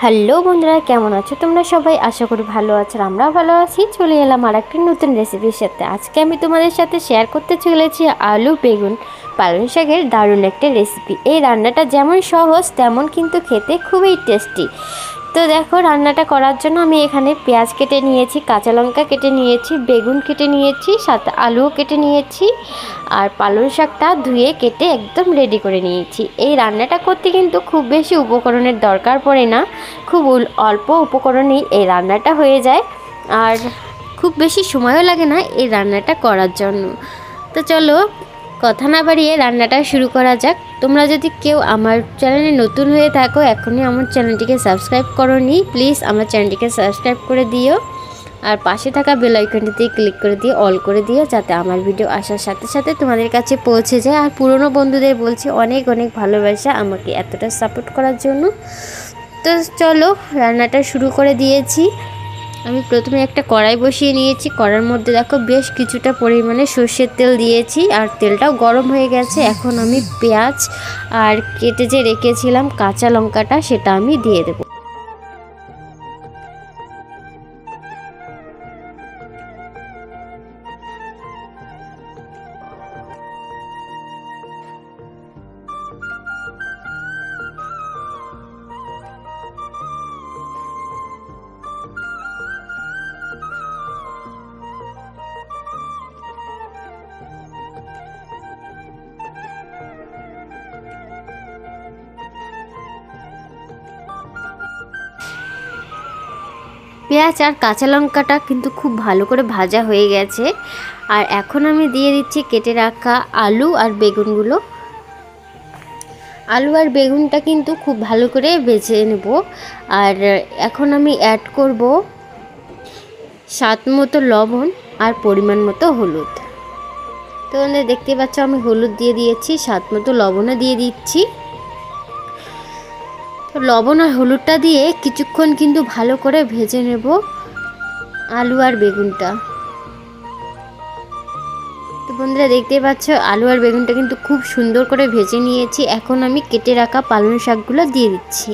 Hello বন্ধুরা, কেমন আছো তোমরা সবাই? আশা করি ভালো আছো, আমরাও ভালো আছি। চলে এলাম আর একটা নতুন রেসিপির সাথে। আজকে আমি তোমাদের সাথে শেয়ার করতে চলেছি আলু বেগুন পালং শাকের দারুণ একটা রেসিপি। এই রান্নাটা যেমন সহজ তেমন কিন্তু খেতে খুবই টেস্টি। তো দেখো, রান্নাটা করার জন্য আমি এখানে পেঁয়াজ কেটে নিয়েছি, কাঁচা লঙ্কা কেটে নিয়েছি, বেগুন কেটে নিয়েছি, সাথে আলুও কেটে নিয়েছি, আর পালং শাকটা ধুয়ে কেটে একদম রেডি করে নিয়েছি। এই রান্নাটা করতে কিন্তু খুব বেশি উপকরণের দরকার পড়ে না, খুব অল্প উপকরণেই এই রান্নাটা হয়ে যায়, আর খুব বেশি সময়ও লাগে না এই রান্নাটা করার জন্য। তো চলো কথা না বাড়িয়ে রান্নাটা শুরু করা যাক। তোমরা যদি কেউ আমার চ্যানেলে নতুন হয়ে থাকো, এখনই আমার চ্যানেলটিকে সাবস্ক্রাইব করোনি, প্লিজ আমার চ্যানেলটিকে সাবস্ক্রাইব করে দিও, আর পাশে থাকা বেল আইকনটিতে ক্লিক করে দিয়ে অল করে দিও, যাতে আমার ভিডিও আসার সাথে সাথে তোমাদের কাছে পৌঁছে যায়। আর পুরনো বন্ধুদের বলছি অনেক অনেক ভালোবাসা আমাকে এতটা সাপোর্ট করার জন্য। তো চলো রান্নাটা শুরু করে দিয়েছি। আমি প্রথমে একটা কড়াই বসিয়ে নিয়েছি। কড়ার মধ্যে দেখো বেশ কিছুটা পরিমাণে সর্ষের তেল দিয়েছি, আর তেলটাও গরম হয়ে গেছে। এখন আমি পেঁয়াজ আর কেটে যে রেখেছিলাম কাঁচা লঙ্কাটা, সেটা আমি দিয়ে দেবো। পেঁয়াজ আর কাঁচা লঙ্কাটা কিন্তু খুব ভালো করে ভাজা হয়ে গেছে, আর এখন আমি দিয়ে দিচ্ছি কেটে রাখা আলু আর বেগুনগুলো। আলু আর বেগুনটা কিন্তু খুব ভালো করে ভেজে নেব। আর এখন আমি অ্যাড করব স্বাদ মতো লবণ আর পরিমাণ মতো হলুদ। তো দেখতে পাচ্ছ আমি হলুদ দিয়ে দিয়েছি, স্বাদ মতো লবণও দিয়ে দিচ্ছি। লবণ আর হলুদটা দিয়ে কিছুক্ষণ কিন্তু ভালো করে ভেজে নেব আলু আর বেগুনটা। তো বন্ধুরা দেখতে পাচ্ছ আলু আর বেগুনটা কিন্তু খুব সুন্দর করে ভেজে নিয়েছি। এখন আমি কেটে রাখা পালং শাকগুলো দিয়ে দিচ্ছি।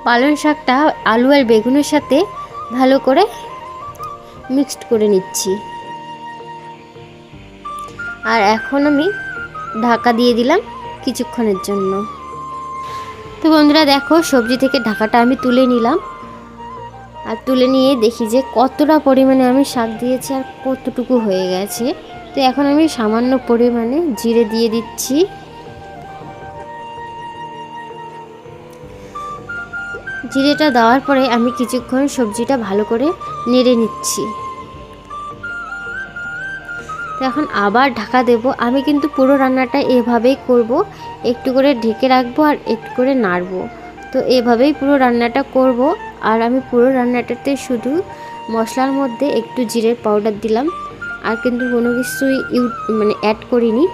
পালং শাকটা আলু আর বেগুনের সাথে ভালো করে মিক্সড করে নিচ্ছি। আর এখন আমি ঢাকা দিয়ে দিলাম কিছুক্ষণের জন্য। তো বন্ধুরা দেখো, সবজি থেকে ঢাকাটা আমি তুলে নিলাম, আর তুলে নিয়ে দেখি যে কতটা পরিমাণে আমি শাক দিয়েছি আর কতটুকু হয়ে গেছে। তো এখন আমি সামান্য পরিমাণে জিরে দিয়ে দিচ্ছি। জিরেটা দেওয়ার পরে আমি কিছুক্ষণ সবজিটা ভালো করে নেড়ে নিচ্ছি। তো এখন আবার ঢাকা দেব। আমি কিন্তু পুরো রান্নাটা এভাবেই করব, একটু করে ঢেকে রাখবো আর একটু করে নাড়বো। তো এভাবেই পুরো রান্নাটা করব। আর আমি পুরো রান্নাটাতে শুধু মশলার মধ্যে একটু জিরের পাউডার দিলাম, আর কিন্তু কোনো কিছুই অ্যাড করিনি।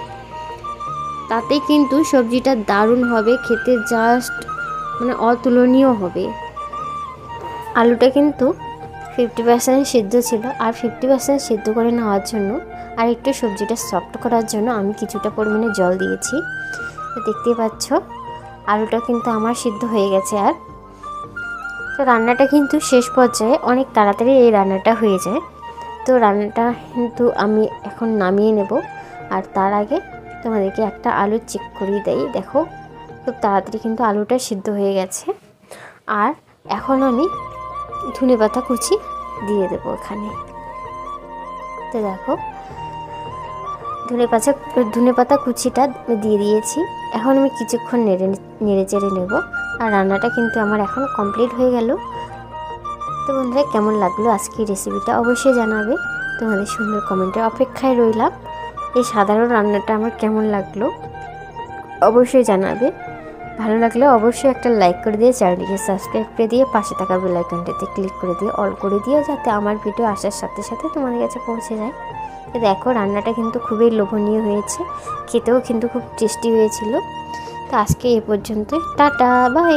তাতেই কিন্তু সবজিটা দারুণ হবে খেতে, জাস্ট অতুলনীয় হবে। আলুটা কিন্তু 50% সিদ্ধ ছিল, আর 50% সিদ্ধ করে নেওয়ার জন্য আর একটু সবজিটা সফট করার জন্য আমি কিছুটা পরিমাণে জল দিয়েছি। তো দেখতেই পাচ্ছ আলুটা কিন্তু আমার সিদ্ধ হয়ে গেছে। আর তো রান্নাটা কিন্তু শেষ পর্যায়ে অনেক তাড়াতাড়ি এই রান্নাটা হয়ে যায়। তো রান্নাটা কিন্তু আমি এখন নামিয়ে নেব। আর তার আগে তোমাদেরকে একটা আলু চেক করিয়ে দেই। দেখো খুব তাড়াতাড়ি কিন্তু আলুটা সিদ্ধ হয়ে গেছে। আর এখন আমি ধনেপাতা কুচি দিয়ে দেবো এখানে। তো দেখো ধনেপাতা কুচিটা দিয়ে দিয়েছি। এখন আমি কিছুক্ষণ নেড়ে চেড়ে নেব। আর রান্নাটা কিন্তু আমার এখন কমপ্লিট হয়ে গেল। তো বন্ধুরা কেমন লাগলো আজকের রেসিপিটা অবশ্যই জানাবে। তোমাদের সুন্দর কমেন্টের অপেক্ষায় রইলাম। এই সাধারণ রান্নাটা আমার কেমন লাগলো অবশ্যই জানাবে। ভালো লাগলে অবশ্যই একটা লাইক করে দিয়ে চ্যানেলটিকে সাবস্ক্রাইব করে দিয়ে পাশে থাকা বেল আইকনটিতে ক্লিক করে দিয়ে অল করে দিও, যাতে আমার ভিডিও আসার সাথে সাথে তোমাদের কাছে পৌঁছে যায়। দেখো রান্নাটা কিন্তু খুবই লোভনীয় হয়েছে, খেতেও কিন্তু খুব টেস্টি হয়েছিল। তো আজকে এ পর্যন্তই, টাটা বাই।